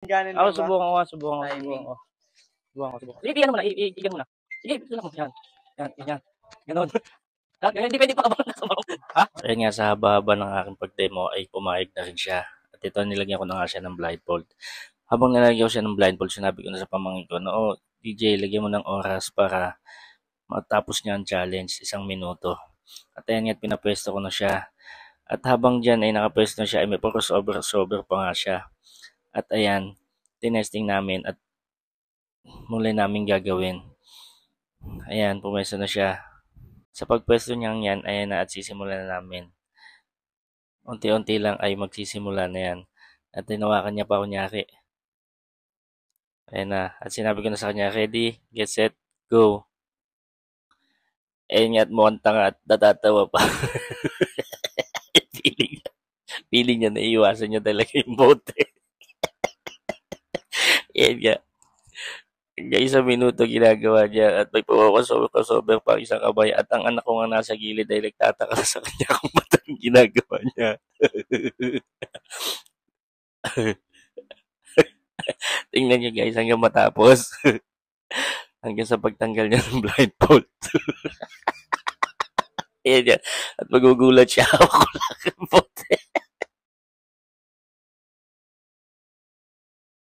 Ganun Ako ba? subukan ko. Subukan ko. Sige, ano muna. Iyan muna. Sige, ito lang. Yan. Ganon. Hindi pwede pa kabang nasa bawang. Ha? Ayun nga, sa haba-haba ng aking pag-demo ay pumayag na rin siya. At ito, nilagyan ko na nga siya ng blindfold. Habang nilagyan ko siya ng blindfold, sinabi ko na sa pamangkin ko na, oh, DJ, lagyan mo ng oras para matapos niya ang challenge, 1 minuto. At ayan nga, pinapwesto ko na siya. At habang dyan ay nakapwesto na siya, ay may crossover pa nga siya. At ayan, tinesting namin at muli namin gagawin. Ayan, pumwesto na siya. Sa pagpwesto niyang yan, ayan na at sisimulan na namin. Unti-unti lang ay magsisimula na yan. At tinawakan niya pa kunyari. Ayan na. At sinabi ko na sa kanya, ready, get set, go. Ayan nga at mukhang tanga at natatawa pa. feeling niya na iwasan niya talaga yung bote. Ayan nga. Hanggang 1 minuto ginagawa niya at may crossover pa isang kamay at ang anak ko nga nasa gilid ay nagtataka sa kanya kung ba't ang ginagawa niya. Tingnan niyo guys hanggang matapos. Hanggang sa pagtanggal niya ng blindfold. Ayan yan. At magugulat siya. Ako lang